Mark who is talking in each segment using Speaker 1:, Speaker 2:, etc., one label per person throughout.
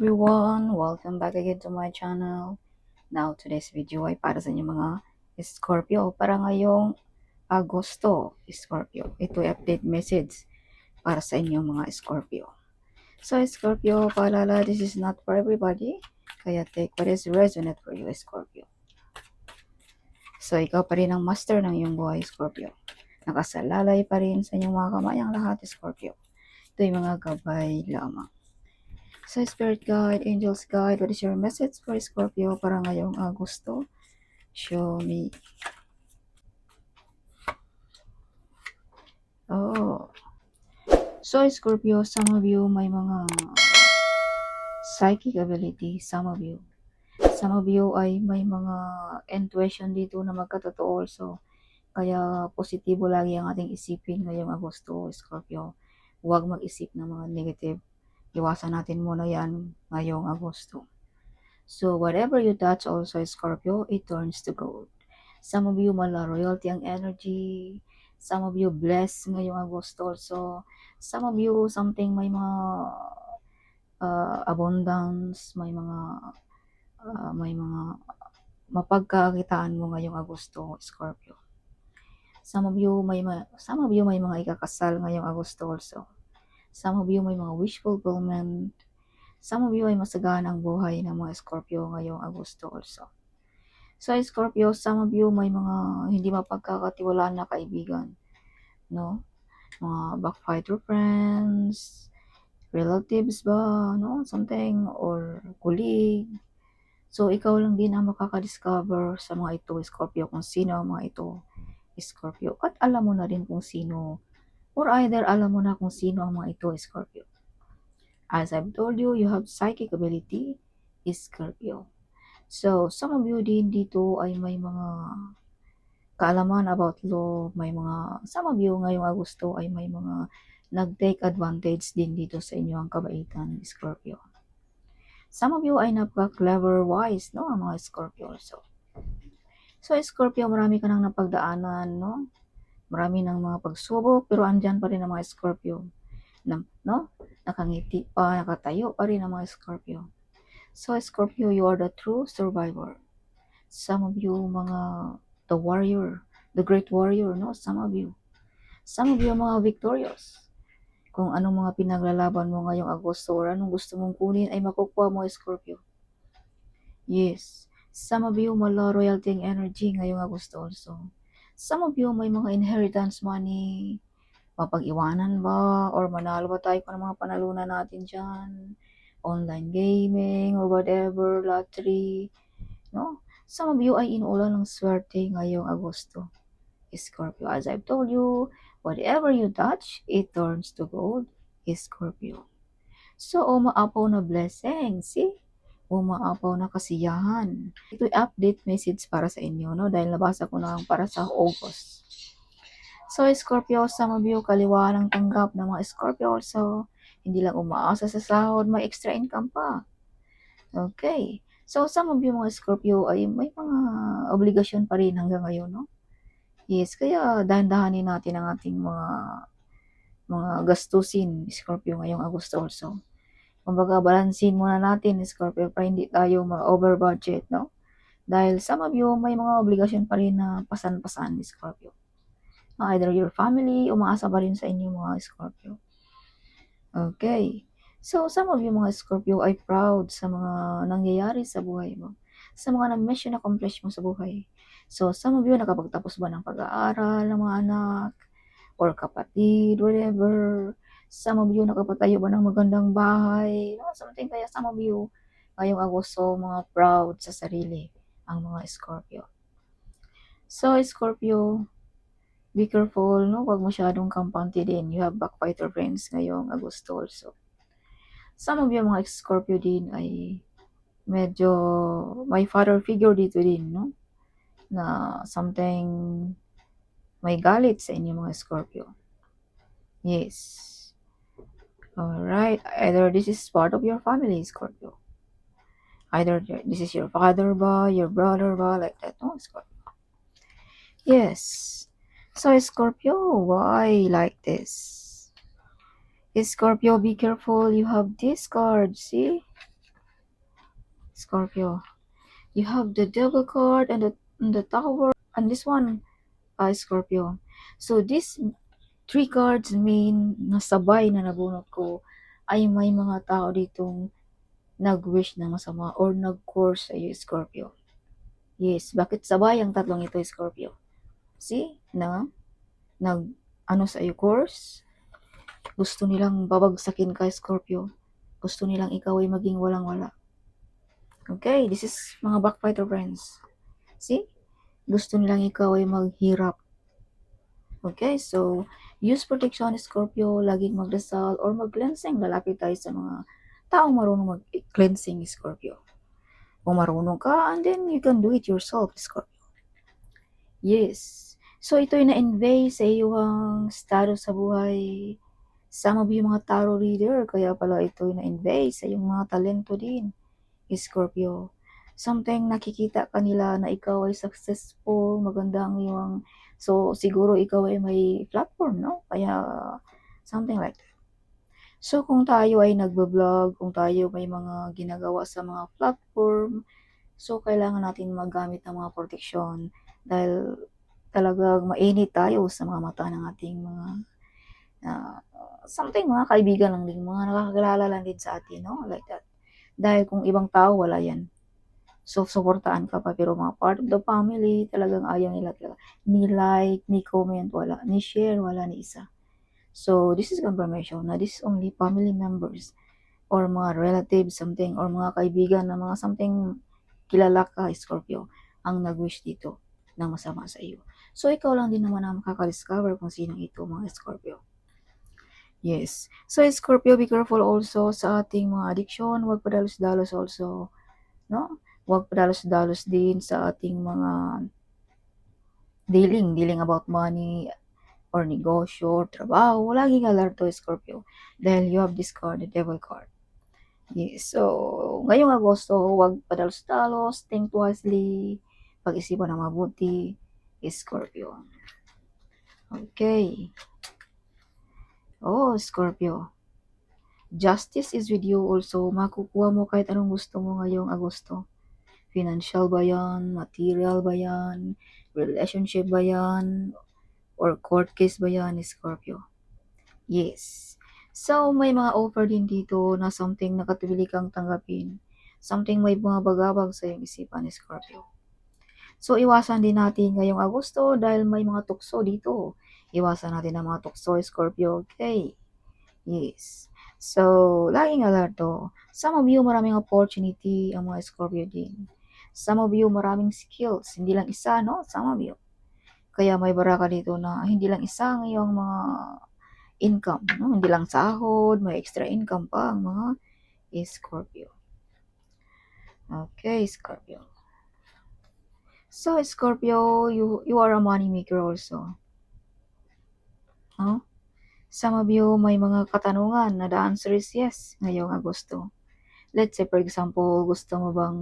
Speaker 1: everyone! Welcome back again to my channel. Now, today's video ay para sa inyo mga Scorpio. Para ngayong Agosto, Scorpio. Ito ay update message para sa inyo mga Scorpio. So, Scorpio, paalala, this is not for everybody. Kaya take what is resonate for you, Scorpio. So, ikaw pa rin ang master ng iyong buhay, Scorpio. Nakasalalay pa rin sa inyong mga kamayang lahat, Scorpio. Ito ay mga gabay lamang. So, Spirit Guide, Angels Guide, what is your message for Scorpio para ngayong Agosto? Show me. Oh. So, Scorpio, some of you may mga psychic ability, some of you. Some of you ay may mga intuition dito na magkatotoo also. Kaya positibo lagi ang ating isipin ngayong Agosto, Scorpio. Huwag mag-isip ng mga negative. Iwasan natin muna yan ngayong Agosto. So, whatever you touch also, Scorpio, it turns to gold. Some of you, mala royalty ang energy. Some of you, blessed ngayong Agosto also. Some of you, something may mga abundance, may mga mapagkakitaan mo ngayong Agosto, Scorpio. Some of you may mga ikakasal ngayong Agosto also. Some of you may mga wish fulfillment. Some of you ay masagana ang buhay ng mga Scorpio ngayong Agosto also. So, Scorpio, some of you may mga hindi mapagkakatiwalaan na kaibigan, no? Mga backfighter friends, relatives ba, no? Something, or colleague. So, ikaw lang din ang makakadiscover sa mga ito, Scorpio, kung sino ang mga ito, Scorpio. At alam mo na din kung sino, or either alam mo na kung sino ang mga ito, Scorpio. As I've told you, you have psychic ability, Scorpio. So, some of you din dito ay may mga kaalaman about law, may mga, some of you ngayong Agosto ay may mga nag-take advantage din dito sa inyo ang kabaitan, Scorpio. Some of you ay napaka-clever, wise, no, ang mga Scorpio also. So, Scorpio, marami ka nang napagdaanan, no? Marami ng mga pagsubok, pero andyan pa rin ang mga Scorpio. No? Nakangiti pa, nakatayo pa rin ang mga Scorpio. So, Scorpio, you are the true survivor. Some of you, the warrior, the great warrior, no? Some of you, mga victorious. Kung anong mga pinaglalaban mo ngayong Agosto or anong gusto mong kunin ay makukuha mo, Scorpio. Yes. Some of you, mala royalty energy ngayong Agosto also. Some of you, may mga inheritance money. Mapag-iwanan ba? Or manalo ba tayo pa ng mga panalunan natin dyan? Online gaming or whatever, lottery. No? Some of you ay inuulan ng swerte ngayong Agosto, Scorpio. As I've told you, whatever you touch, it turns to gold, Scorpio. So, umaapaw na blessing. See? Umaapaw na kasiyahan. Ito'y update message para sa inyo, no? Dahil nabasa ko na para sa August. So, Scorpio, some of you, kaliwa ng tanggap ng mga Scorpio also. Hindi lang umaasa sa sahod, may extra income pa. Okay. So, some of you mga Scorpio ay may mga obligasyon pa rin hanggang ngayon, no? Yes, kaya dahan-dahanin natin ang ating mga gastusin, Scorpio, ngayong Agosto also. Kumbaga, balansin muna natin, Scorpio, para hindi tayo ma-over budget, no? Dahil some of you may mga obligasyon pa rin na pasan-pasan, Scorpio. Either your family, umaasa pa rin sa inyo mga Scorpio. Okay. So, some of you mga Scorpio ay proud sa mga nangyayari sa buhay mo. Sa mga mission accomplish mo sa buhay. So, some of you nakapagtapos ba ng pag-aaral ng mga anak or kapatid, whatever. Some of you nakapatayo ba ng magandang bahay. No? Something kaya some of you ngayong Agosto mga proud sa sarili ang mga Scorpio. So, Scorpio, be careful, no? Huwag masyadong kampante din. You have backfighter friends ngayong Agosto also. Some of you mga Scorpio din ay medyo may father figure dito din, no? Na something may galit sa inyo mga Scorpio. Yes. Alright. Either this is part of your family, Scorpio. Either this is your father ba, your brother ba, like that, no, Scorpio. Yes. So, Scorpio, why like this? Scorpio, be careful. You have this card, see? Scorpio. You have the Devil card and the Tower, and this one, Scorpio. So this three cards mean na sabay na nabunot ko ay may mga tao ditong nag-wish ng masama or nag-curse sa iyo, Scorpio. Yes, bakit sabay ang tatlong ito, Scorpio? See? Nag sa iyo curse? Gusto nilang babagsakin ka, Scorpio. Gusto nilang ikaw ay maging walang-wala. Okay, this is mga backfighter friends. See? Gusto nilang ikaw ay maghirap. Okay, so use protection, Scorpio. Laging magdasal or mag-cleansing. Lalapit tayo sa mga taong marunong mag-cleansing, Scorpio. Kung marunong ka, and then you can do it yourself, Scorpio. Yes. So, ito'y na-invade sa iyong status sa buhay. Some of you mga tarot reader, kaya pala ito'y na-invade sa iyong mga talento din, Scorpio. Something nakikita kanila na ikaw ay successful, maganda ang iyong, so siguro ikaw ay may platform, no? Kaya, something like that. So, kung tayo ay nagbablog, kung tayo may mga ginagawa sa mga platform, so kailangan natin magamit ng mga proteksyon dahil talagang mainit tayo sa mga mata ng ating mga something mga kaibigan lang din, mga nakakakilala lang din sa atin, no? Like that. Dahil kung ibang tao, wala yan. So, suportaan ka pa, pero mga part of the family, talagang ayaw nila talaga. Ni like, ni comment, wala. Ni share, wala ni isa. So, this is confirmation na this is only family members or mga relatives, something, or mga kaibigan na mga something kilala ka, Scorpio, ang nag-wish dito ng masama sa iyo. So, ikaw lang din naman ang makaka-discover kung sino ito, mga Scorpio. Yes. So, Scorpio, be careful also sa ating mga addiction. Huwag padalos-dalos also, no? Huwag padalos-dalos din sa ating mga dealing about money or negosyo, trabaho. Laging alerto, Scorpio. Dahil you have this card, the Devil card. Yes. So, ngayong Agosto, huwag padalos-dalos, think wisely, pag-isipan ng mabuti, Scorpio. Okay. Oh, Scorpio. Justice is with you also. Makukuha mo kahit anong gusto mo ngayong Agosto. Financial ba yan? Material ba yan? Relationship ba yan? Or court case ba yan, Scorpio? Yes. So, may mga offer din dito na something nakatubili kang tanggapin. Something may mga bagabag sa iyong isipan, Scorpio. So, iwasan din natin ngayong Agosto dahil may mga tukso dito. Iwasan natin ang mga tukso, Scorpio. Okay. Yes. So, laging alerto. Some of you, maraming opportunity ang mga Scorpio din. Some of you, maraming skills. Hindi lang isa, no? Some of you. Kaya may baraka dito na hindi lang isa ang iyong mga income, no? Hindi lang sahod, may extra income pa ang mga Scorpio. Okay, Scorpio. So, Scorpio, you are a money maker also. No? Some of you, may mga katanungan na the answer is yes ngayong Agosto. Let's say, for example, gusto mo bang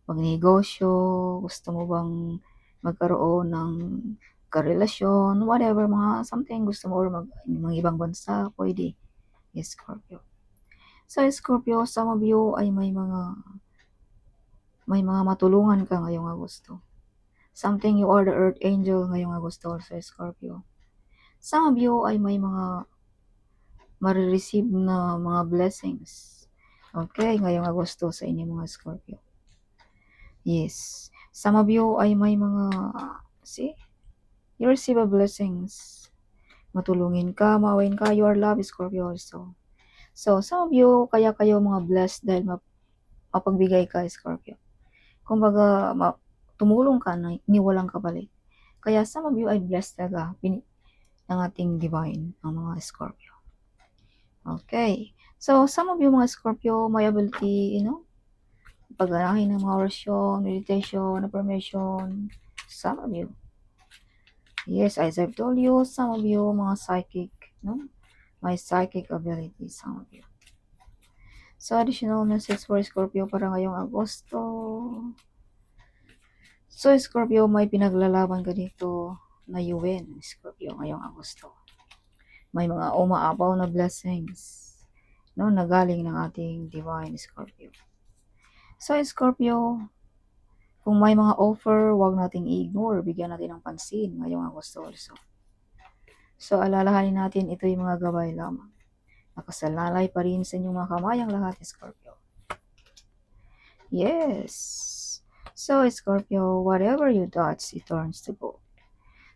Speaker 1: magnegosyo, gusto mo bang magkaroon ng karelasyon, whatever, mga something gusto mo, or mga ibang bansa, pwede. Yes, Scorpio. So, Scorpio, some of you ay may mga matulungan ka ngayong Agosto. Something you are the earth angel ngayong Agosto also, Scorpio. Some of you ay may mga marireceive na mga blessings. Okay, ngayong Agosto sa inyo mga Scorpio. Yes. Some of you ay may mga, see? You receive a blessings. Matulungin ka, mawin ka, you are loved, Scorpio also. So, some of you, kaya kayo mga blessed dahil mapagbigay ka, Scorpio. Kumbaga, tumulong ka na iniwalang kapalit. Kaya some of you ay blessed talaga ng ating divine, ang mga Scorpio. Okay. So, some of you mga Scorpio, may ability, pagganahin ng mga orasyon, meditation, affirmation. Some of you. Yes, as I've told you, some of you, mga psychic, no? My psychic ability, some of you. So, additional message for Scorpio para ngayong Agosto. So, Scorpio, may pinaglalaban ka dito na you win, Scorpio, ngayong Agosto. May mga umaapaw na blessings no, na galing ng ating divine Scorpio. So, Scorpio, kung may mga offer, huwag nating i-ignore. Bigyan natin ng pansin ngayong Agosto also. So, alalahanin natin, ito yung mga gabay lamang. Nakasalalay pa rin sa inyong mga kamay ang lahat, Scorpio. Yes. So, Scorpio, whatever you touch, it turns to gold.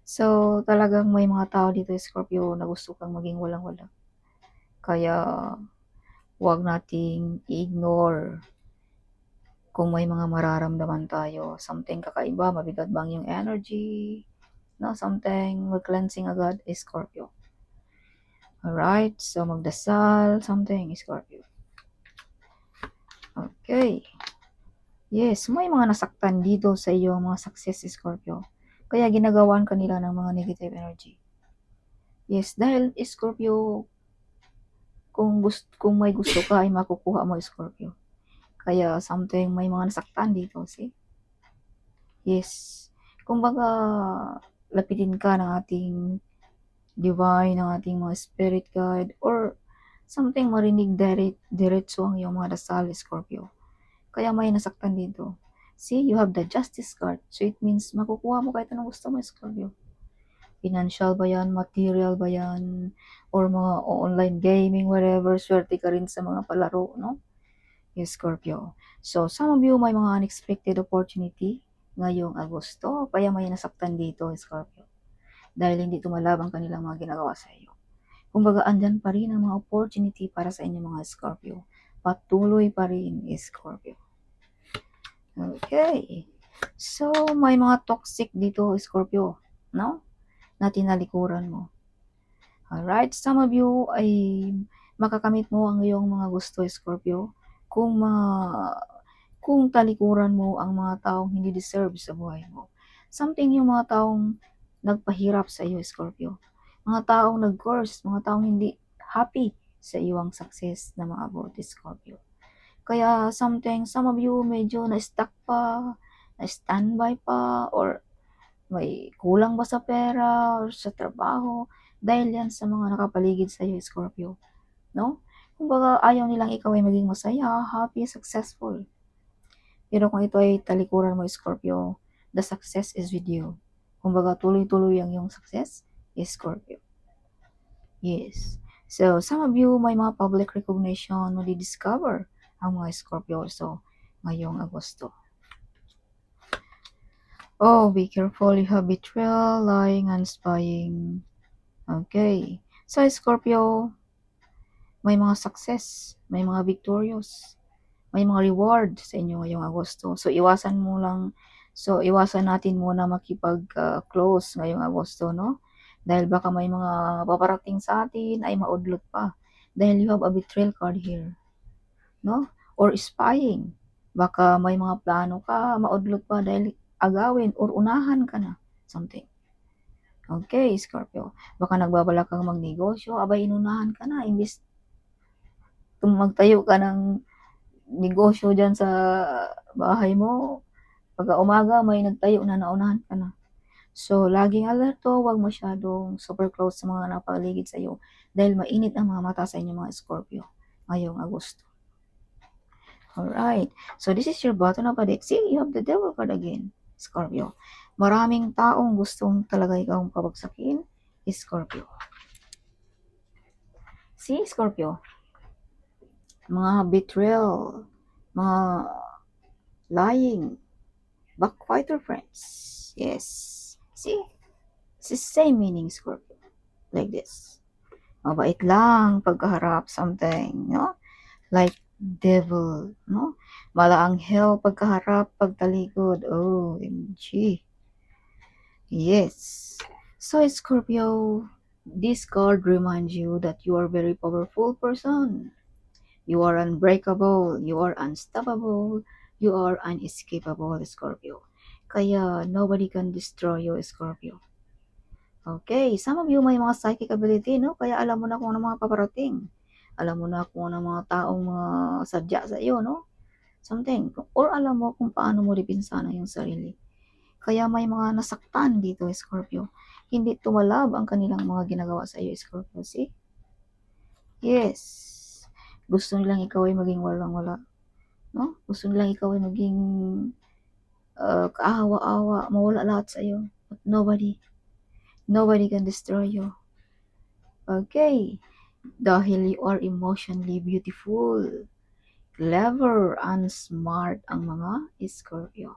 Speaker 1: So, talagang may mga tao dito, Scorpio, na gusto kang maging walang-wala. Kaya, huwag nating i-ignore kung may mga mararamdaman tayo. Something kakaiba, mabigat bang yung energy, no? Something mag-cleansing agad, Scorpio. Alright, so magdasal, something, Scorpio. Okay. Yes, may mga nasaktan dito sa iyo, mga success, Scorpio. Kaya ginagawan kanila ng mga negative energy. Yes, dahil Scorpio, kung may gusto ka ay makukuha mo, Scorpio. Kaya something may mga nasaktan dito, see? Yes. Kumbaga, lapitin ka ng ating divine, ng ating mga spirit guide, or something marinig diretso ang iyong mga dasal, Scorpio. Kaya may nasaktan dito. See, you have the justice card. So it means makukuha mo kahit anong gusto mo, Scorpio. Financial ba yan, material ba yan, or mga online gaming, whatever, swerte ka rin sa mga palaro, no? Yes, Scorpio. So, some of you may mga unexpected opportunity ngayong Agosto, kaya may nasaktan dito, Scorpio. Dahil hindi tumalab ang kanilang mga ginagawa sa iyo. Kumbaga, andyan pa rin ang mga opportunity para sa inyo mga Scorpio. Patuloy pa rin, Scorpio. Okay. So, may mga toxic dito, Scorpio, no? Na tinalikuran mo. Alright, some of you ay makakamit mo ang iyong mga gusto, Scorpio, kung talikuran mo ang mga taong hindi deserve sa buhay mo. Something yung mga taong nagpahirap sa iyo, Scorpio. Mga taong nag-curse, mga taong hindi happy sa iyong success na maabot, Scorpio. Kaya something, some of you medyo na-stuck pa, na-standby pa, or may kulang ba sa pera or sa trabaho, dahil yan sa mga nakapaligid sa iyo, Scorpio. No? Kumbaga, ayaw nilang ikaw ay maging masaya, happy, successful. Pero kung ito ay talikuran mo, Scorpio, the success is with you. Kumbaga, tuloy-tuloy ang yung success, Scorpio. Yes. So, some of you may mga public recognition mo di-discover ang mga Scorpio also ngayong Agosto. Oh, be careful. You have betrayal, lying, and spying. Okay. So, Scorpio, may mga success, may mga victorious, may mga reward sa inyo ngayong Agosto. So, iwasan natin muna makipag-close ngayong Agosto, no? Dahil baka may mga paparating sa atin ay maudlot pa. Dahil you have a betrayal card here, no? Or spying. Baka may mga plano ka, maudlot pa dahil agawin or unahan ka na. Something. Okay, Scorpio. Baka nagbabala kang magnegosyo, abay inunahan ka na. Imbis magtayo ka ng negosyo dyan sa bahay mo, pagka umaga may nagtayo na, naunahan ka na. So, laging alerto, huwag masyadong super close sa mga napaligid sa iyo dahil mainit ang mga mata sa inyo mga Scorpio ngayong Agosto. Alright. So, this is your button of a deck. See, you have the devil card again, Scorpio. Maraming taong gustong talaga ikaw pabagsakin, Scorpio. See, Scorpio. Mga betrayal, mga lying, backfighter friends. Yes. See? It's the same meaning, Scorpio. Like this. Mabait lang pagkaharap, something, no? Like devil, no? Malaanghel pagkaharap, pagtalikod. Oh, MG. Yes. So, Scorpio, this card reminds you that you are a very powerful person. You are unbreakable, you are unstoppable, you are unescapable, Scorpio. Kaya, nobody can destroy you, Scorpio. Okay, some of you may mga psychic ability, no? Kaya alam mo na kung ano mga paparating. Alam mo na kung ano mga taong sadya sa iyo, no? Something. Or alam mo kung paano mo dipinsahan yung sarili. Kaya may mga nasaktan dito, Scorpio. Hindi tumalab ang kanilang mga ginagawa sa iyo, Scorpio. See? Yes. Gusto nilang ikaw ay maging walang-wala, no? Gusto nilang ikaw ay maging kaawa-awa, mawala lahat sa iyo. But nobody can destroy you. Okay? Dahil you are emotionally beautiful, clever, and smart ang mga Scorpio.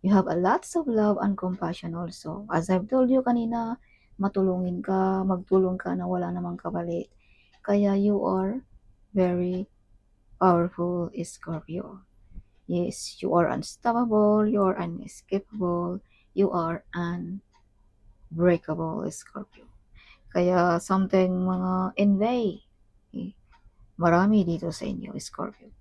Speaker 1: You have a lots of love and compassion also. As I've told you kanina, matulungin ka, magtulong ka na wala namang kapalit. Kaya you are very powerful Scorpio. Yes, you are unstoppable, you are unescapable, you are unbreakable Scorpio. Kaya something mga envy, marami dito sa inyo Scorpio.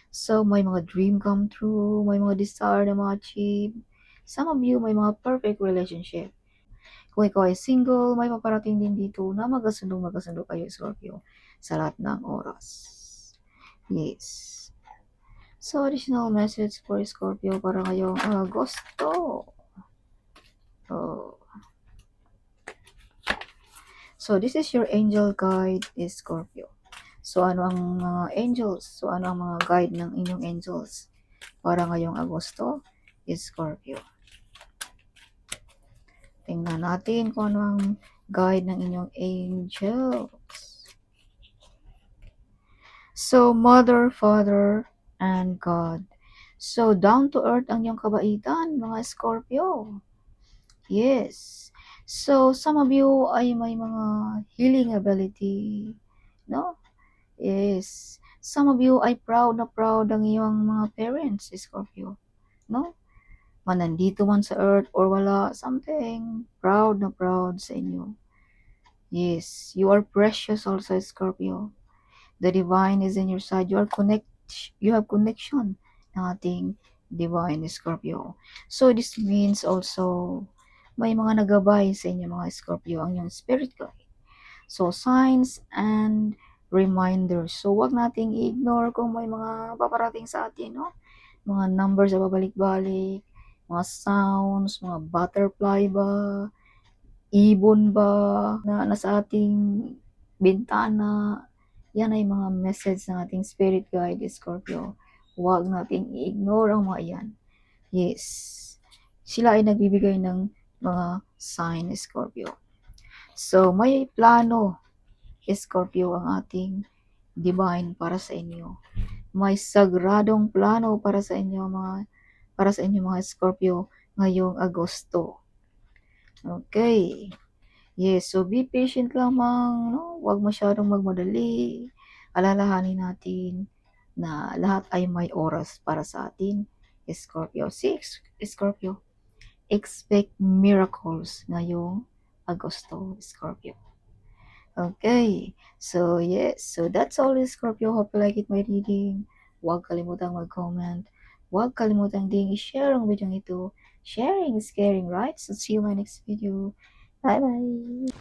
Speaker 1: So, may mga dream come true, may mga desire na ma-achieve. Some of you, may mga perfect relationship. Kung ikaw ay single, may paparating din dito na magkasundo kayo, Scorpio, sa lahat ng oras. Yes. So, additional message for Scorpio para ngayong Agosto. Oh. So, this is your angel guide, Scorpio. So, ano ang mga angels? So, ano ang mga guide ng inyong angels para ngayong Agosto, Scorpio? Tingnan natin kung ano ang guide ng inyong angels. So, Mother, Father, and God. So, down to earth ang iyong kabaitan, mga Scorpio. Yes. So, some of you ay may mga healing ability, no? Yes. Some of you ay proud na proud ang iyong mga parents, Scorpio, no? Manandito man sa earth or wala, something, proud na proud sa inyo. Yes, you are precious also, Scorpio. The divine is in your side. You have connection ng ating divine, Scorpio. So, this means also, may mga nagabay sa inyo mga Scorpio, ang yung spirit guide. So, signs and reminders. So, wag nating i-ignore kung may mga paparating sa atin, no? Mga numbers na babalik-balik, mga sounds, mga butterfly ba, ibon ba, na nasa ating bintana. Yan ay mga message ng ating spirit guide, Scorpio. Huwag nating i-ignore ang mga yan. Yes. Sila ay nagbibigay ng mga sign, Scorpio. So, may plano, Scorpio, ang ating divine para sa inyo. May sagradong plano para sa inyo mga Scorpio ngayong Agosto. Okay. Yes, so be patient lamang, no? Huwag masyadong magmadali. Alalahanin natin na lahat ay may oras para sa atin, Scorpio. Scorpio, expect miracles ngayong Agosto, Scorpio. Okay, so yes, so that's all, Scorpio. Hope you like it, my reading. Huwag kalimutang mag-comment. Huwag kalimutang ding i-share ang video ito. Sharing is caring, right? So see you in my next video. Bye-bye.